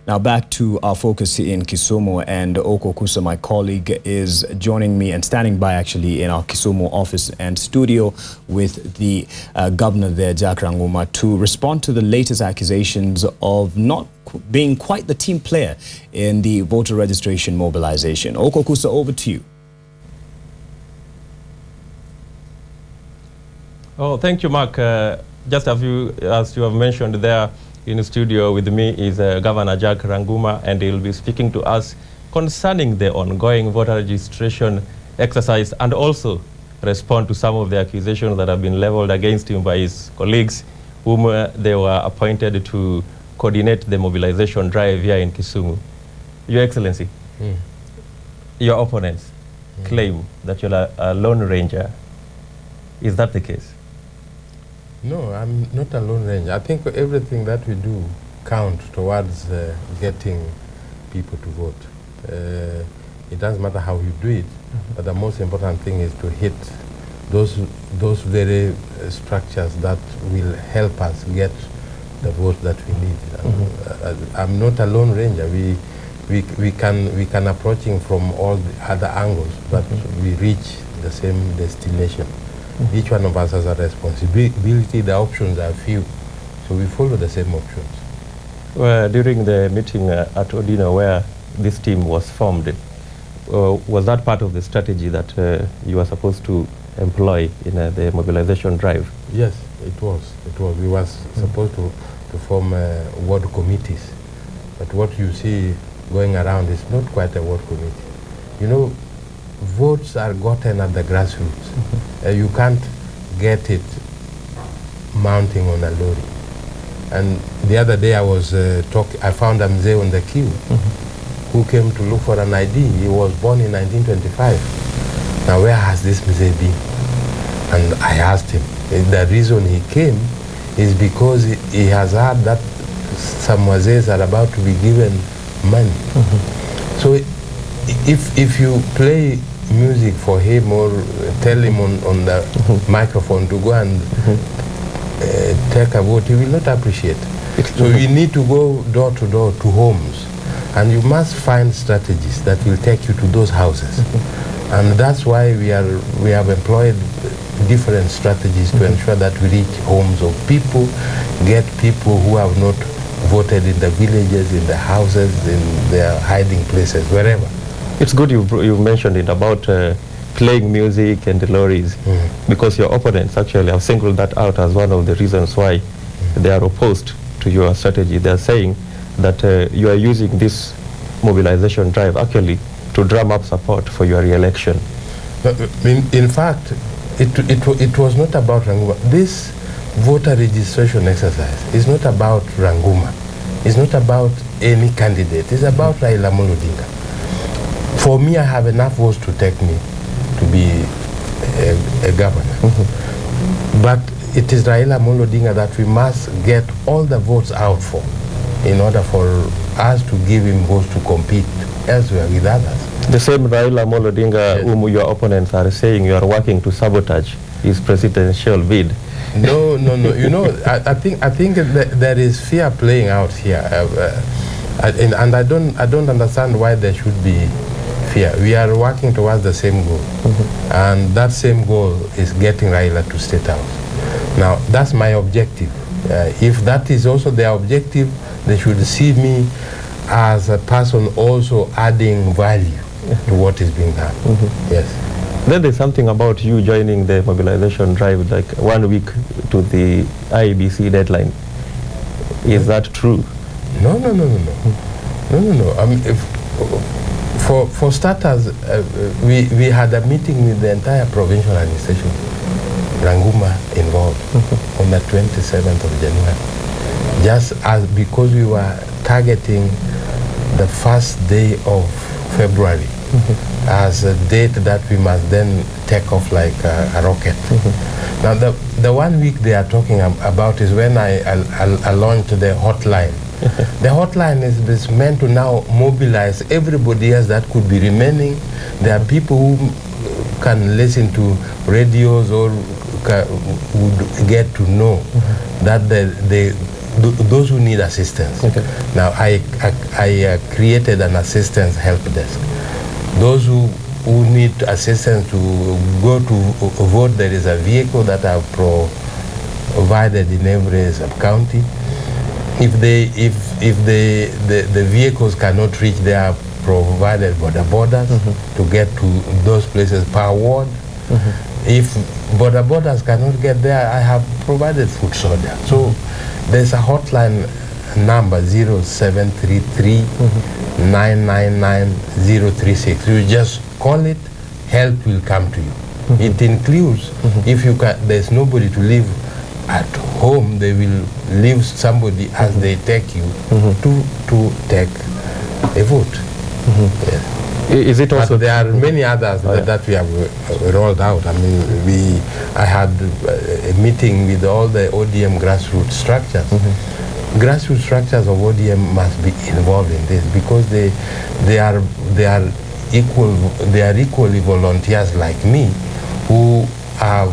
Now back to our focus in Kisumu, and Oko Kusa, my colleague, is joining me and standing by actually in our Kisumu office and studio with the governor there, Jack Ranguma, to respond to the latest accusations of not being quite the team player in the voter registration mobilization. Oko Kusa, over to you. Oh, thank you, Mark. Just as you have mentioned there, in the studio with me is Governor Jack Ranguma, and he'll be speaking to us concerning the ongoing voter registration exercise and also respond to some of the accusations that have been leveled against him by his colleagues whom they were appointed to coordinate the mobilization drive here in Kisumu. Your Excellency, your opponents claim that you're a lone ranger. Is that the case? No, I'm not a lone ranger. I think everything that we do counts towards getting people to vote. It doesn't matter how you do it, but the most important thing is to hit those very structures that will help us get the vote that we need. I'm not a lone ranger. We can approaching from all the other angles, but we reach the same destination. Each one of us has a responsibility. The options are few, so we follow the same options. Well, during the meeting at Odino where this team was formed, was that part of the strategy that you were supposed to employ in the mobilization drive? Yes, it was. We were supposed to form ward committees, but what you see going around is not quite a ward committee. You know, votes are gotten at the grassroots. You can't get it mounting on a lorry. And the other day I was I found a mzee on the queue who came to look for an ID. He was born in 1925. Now where has this mzee been? And I asked him. The reason he came is because he has heard that some mzees are about to be given money. So if you play music for him or tell him on the microphone to go and take a vote, he will not appreciate. So you need to go door to door to homes, and you must find strategies that will take you to those houses. And that's why we have employed different strategies to ensure that we reach homes of people, get people who have not voted in the villages, in the houses, in their hiding places, wherever. It's good you mentioned it about playing music and the lorries, because your opponents actually have singled that out as one of the reasons why they are opposed to your strategy. They are saying that you are using this mobilization drive actually to drum up support for your re-election. In fact, it was not about Ranguma. This voter registration exercise is not about Ranguma. It's not about any candidate. It's about Raila Amolo Odinga. For me, I have enough votes to take me to be a governor. But it is Raila Amolo Odinga that we must get all the votes out for in order for us to give him votes to compete elsewhere with others. The same Raila Amolo Odinga, yes, whom your opponents are saying you are working to sabotage his presidential bid. No. You know, I think there is fear playing out here, and I don't understand why there should be fear. We are working towards the same goal, and that same goal is getting Raila to State House. Now, that's my objective. If that is also their objective, they should see me as a person also adding value to what is being done. Yes. Then there's something about you joining the mobilization drive like 1 week to the IEBC deadline. Is that true? No. I mean, for starters, we had a meeting with the entire provincial administration, Ranguma involved, on the 27th of January. Just as because we were targeting the first day of February as a date that we must then take off like a rocket. Now the 1 week they are talking about is when I launched the hotline. The hotline is meant to now mobilize everybody else that could be remaining. There are people who can listen to radios or would get to know that those who need assistance. Okay. Now, I created an assistance help desk. Those who need assistance to go to vote, there is a vehicle that I've provided in every sub-county. If the vehicles cannot reach, they are provided borders to get to those places per ward. If borders cannot get there, I have provided food soda. So there's a hotline number 0733 999 036. You just call it, help will come to you. It includes, if you can, there's nobody to live at home, they will leave somebody as they take you to take a vote. Yes. Is it also? But there are many others that we have rolled out. I mean, I had a meeting with all the ODM grassroots structures. Grassroots structures of ODM must be involved in this because they are equally volunteers like me who are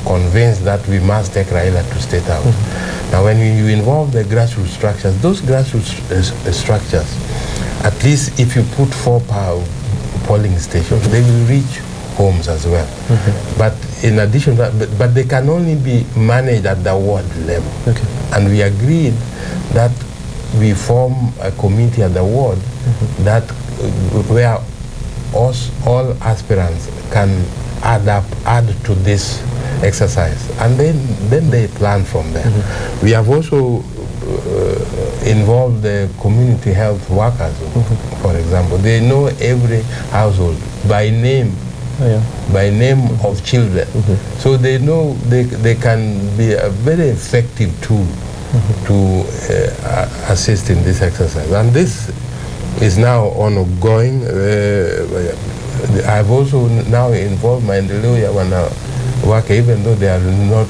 convinced that we must take Raila to State House. Now, when you involve the grassroots structures, those grassroots structures, at least if you put 4 polling stations, they will reach homes as well. But in addition to that, but they can only be managed at the ward level. Okay. And we agreed that we form a committee at the ward that where all aspirants can add to this exercise, and then they plan from there. We have also involved the community health workers, for example. They know every household by name, by name of children. So they know they can be a very effective tool to assist in this exercise. And this is now ongoing. I've also now involved my Ndeluya work, even though they are not,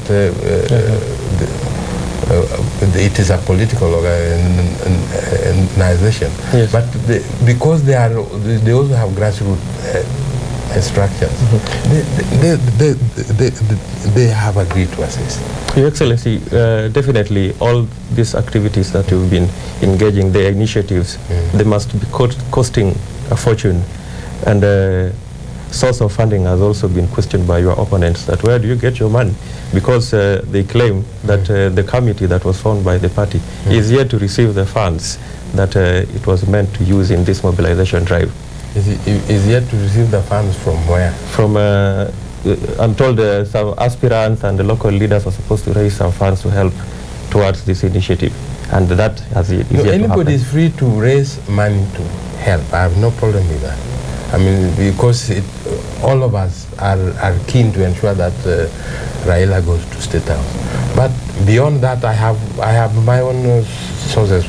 it is a political organization. Yes. But because they also have grassroots structures, they have agreed to assist. Your Excellency, definitely all these activities that you've been engaging, the initiatives, they must be costing a fortune. And source of funding has also been questioned by your opponents, that where do you get your money? Because they claim that the committee that was formed by the party is yet to receive the funds that it was meant to use in this mobilization drive. Is yet to receive the funds from where? From, I'm told some aspirants and the local leaders are supposed to raise some funds to help towards this initiative. And that has yet to happen. Anybody is free to raise money to help. I have no problem with that. I mean, because all of us are keen to ensure that Raila goes to State House. But beyond that, I have my own sources.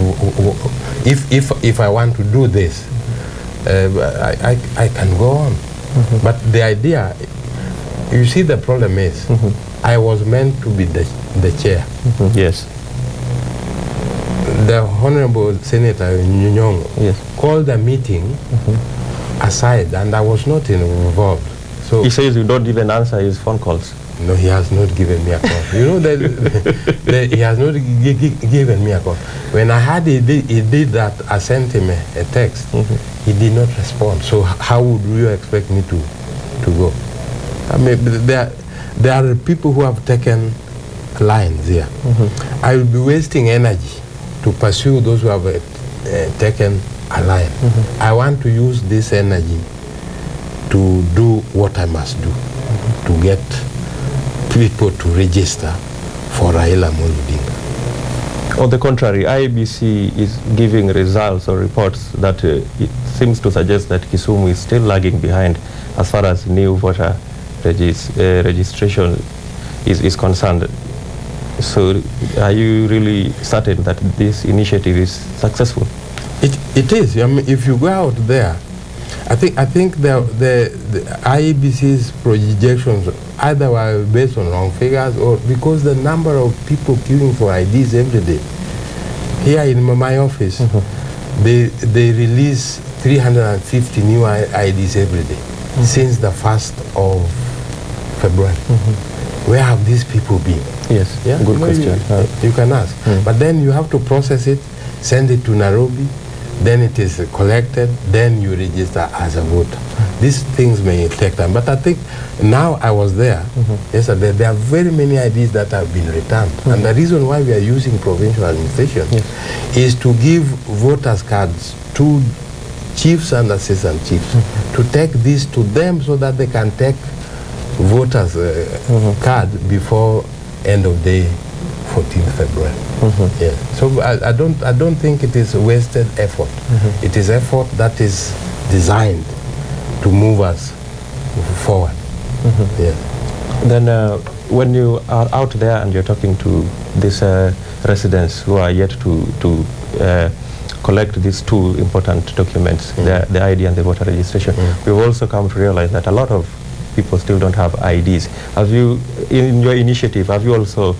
If I want to do this, I can go on. But the idea, you see, the problem is, I was meant to be the chair. Yes. The Honorable Senator Nyongo called the meeting aside, and I was not involved. So he says you don't even answer his phone calls. No, he has not given me a call. You know that he has not given me a call. When I heard he did that, I sent him a text. He did not respond. So how would you expect me to go? I mean, there are people who have taken lines here. I will be wasting energy to pursue those who have taken a line. I want to use this energy to do what I must do to get people to register for Raila Odinga. On the contrary, IEBC is giving results or reports that it seems to suggest that Kisumu is still lagging behind as far as new voter registration is concerned. So are you really certain that this initiative is successful? It is. I mean, if you go out there, I think the IEBC's projections either were based on wrong figures or because the number of people queuing for IDs every day. Here in my office, they release 350 new IDs every day since the 1st of February. where have these people been? Yes, Yeah, good question. You can ask. But then you have to process it, send it to Nairobi, then it is collected, then you register as a voter. These things may take time. But I think now I was there yesterday, there are very many IDs that have been returned. And the reason why we are using provincial administration is to give voters cards to chiefs and assistant chiefs to take this to them so that they can take voters card before end of day 14th February. Yeah. So I don't think it is wasted effort. It is effort that is designed to move us forward. Yeah. Then when you are out there and you're talking to these residents who are yet to collect these two important documents, the ID and the voter registration, we've also come to realize that a lot of people still don't have IDs. Have you, in your initiative, have you also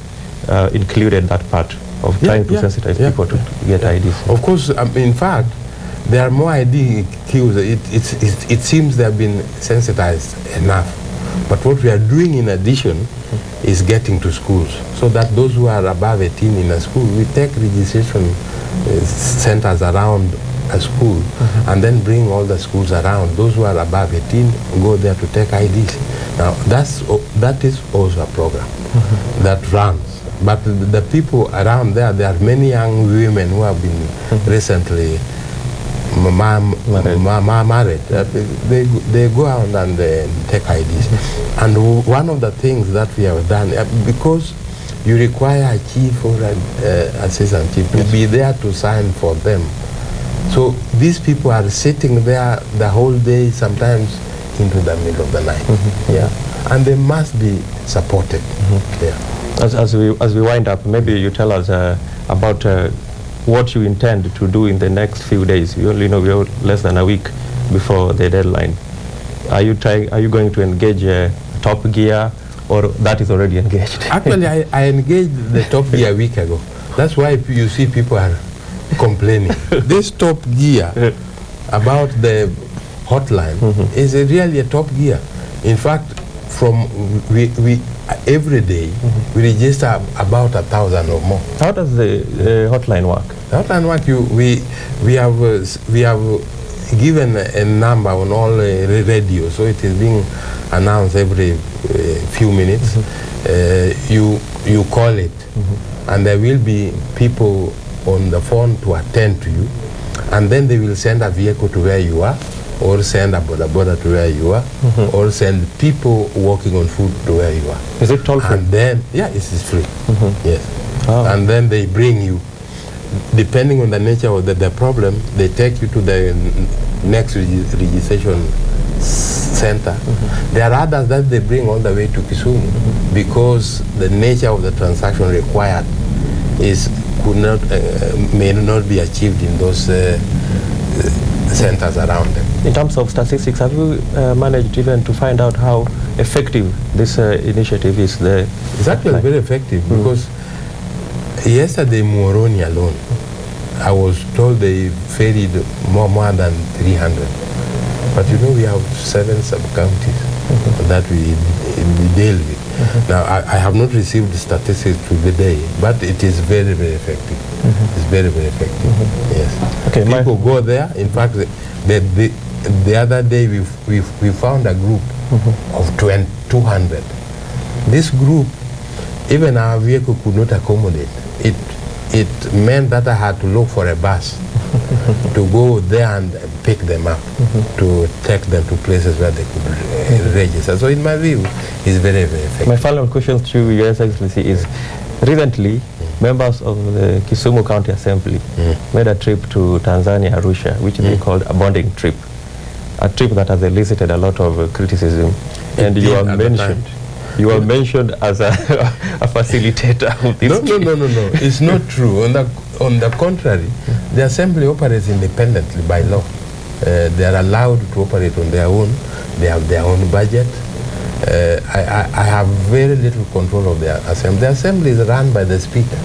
included that part of trying to sensitize people to get IDs? Of course, in fact, there are more ID queues. It seems they have been sensitized enough. But what we are doing in addition is getting to schools, so that those who are above 18 in a school, we take registration centers around a school and then bring all the schools around. Those who are above 18 go there to take IDs. Now, that is also a program that runs. But the people around there are many young women who have been recently married. They go out and take IDs. And one of the things that we have done, because you require a chief or an assistant chief to be there to sign for them. So these people are sitting there the whole day, sometimes into the middle of the night. Yeah, and they must be supported. Yeah. As we wind up, maybe you tell us about what you intend to do in the next few days. We only know we are less than a week before the deadline. Are you going to engage Top Gear, or that is already engaged? Actually, I engaged the Top Gear a week ago. That's why you see people are complaining. This Top Gear about the hotline is really a Top Gear. In fact, we every day we register about 1,000 or more. How does the hotline work? The hotline work, we have given a number on all radio, so it is being announced every few minutes. You call it, and there will be people on the phone to attend to you, and then they will send a vehicle to where you are, or send a border to where you are, or send people walking on foot to where you are. Is it toll free? And then, yeah, it is free. Yes. Oh. And then they bring you, depending on the nature of the problem, they take you to the next registration center. There are others that they bring all the way to Kisumu, because the nature of the transaction required may not be achieved in those centers around them. In terms of statistics, have you managed even to find out how effective this initiative is? It's actually very effective, because yesterday in Moroni alone, I was told they ferried more than 300. But you know, we have 7 sub-counties that we deal with. Now, I have not received the statistics today, but it is very, very effective. It's very, very effective. Yes. Okay, people go there. In fact, the other day we found a group of 200. This group, even our vehicle could not accommodate. It meant that I had to look for a bus to go there and pick them up, to take them to places where they could register. So in my view, it's very, very effective. My final question to Your Excellency is, recently, members of the Kisumu County Assembly made a trip to Tanzania, Arusha, which they called a bonding trip. A trip that has elicited a lot of criticism. And you are mentioned. You are mentioned as a facilitator of this. No. It's not true. On the contrary, the assembly operates independently by law. They are allowed to operate on their own. They have their own budget. I have very little control of the assembly. The assembly is run by the speaker.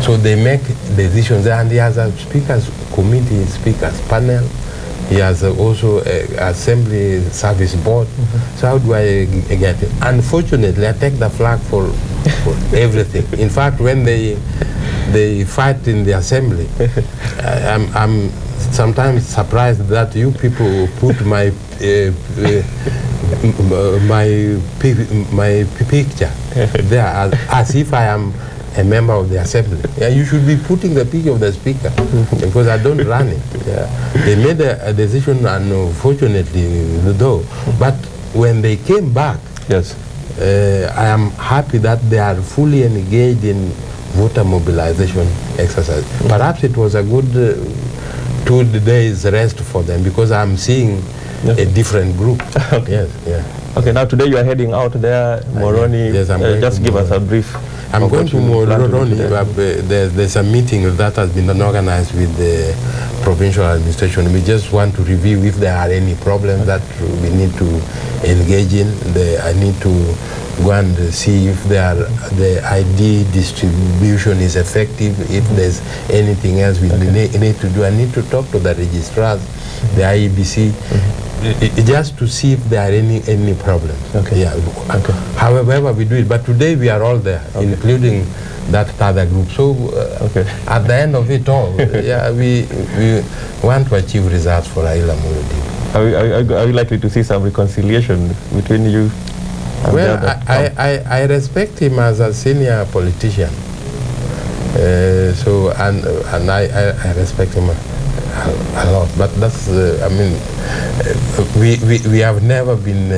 So they make decisions, and he has a speakers committee, speakers panel, He has also assembly service board. So how do I get it? Unfortunately, I take the flag for everything. In fact, when they fight in the assembly, I'm sometimes surprised that you people put my picture there as if I am a member of the assembly. Yeah, you should be putting the picture of the speaker because I don't run it. Yeah. They made a decision, unfortunately, though. But when they came back, yes, I am happy that they are fully engaged in voter mobilization exercise. Perhaps it was a good 2 days rest for them because I'm seeing a different group. Okay. Yes, yeah. Okay, now today you are heading out there, Moroni. Yes, I'm going just give us a brief. I'm going to Moroni. There's a meeting that has been organized with the provincial administration. We just want to review if there are any problems that we need to engage in. I need to go and see if the ID distribution is effective, if there's anything else we need to do. I need to talk to the registrars, the IEBC, just to see if there are any problems. Okay. Yeah. Okay. However we do it, but today we are all there, including that other group. So at the end of it all, yeah, we want to achieve results for Raila Amolo Odinga. Are you likely to see some reconciliation between you? Well, I respect him as a senior politician. So and I respect him a lot. But that's I mean, we have never been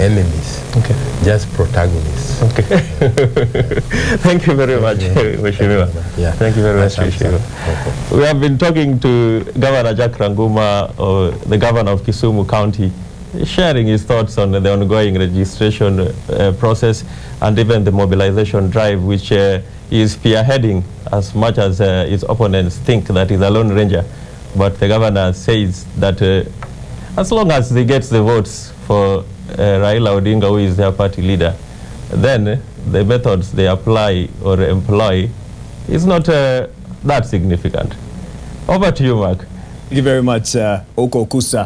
enemies. Okay. Just protagonists. Okay. Thank you very much, Mheshimiwa. Yeah. Thank you very much, Mheshimiwa. Okay. We have been talking to Governor Jack Ranguma, or the governor of Kisumu County, sharing his thoughts on the ongoing registration process and even the mobilization drive, which he is spearheading, as much as his opponents think that he's a lone ranger. But the governor says that as long as he gets the votes for Raila Odinga, who is their party leader, then the methods they apply or employ is not that significant. Over to you, Mark. Thank you very much, Oko Kusa.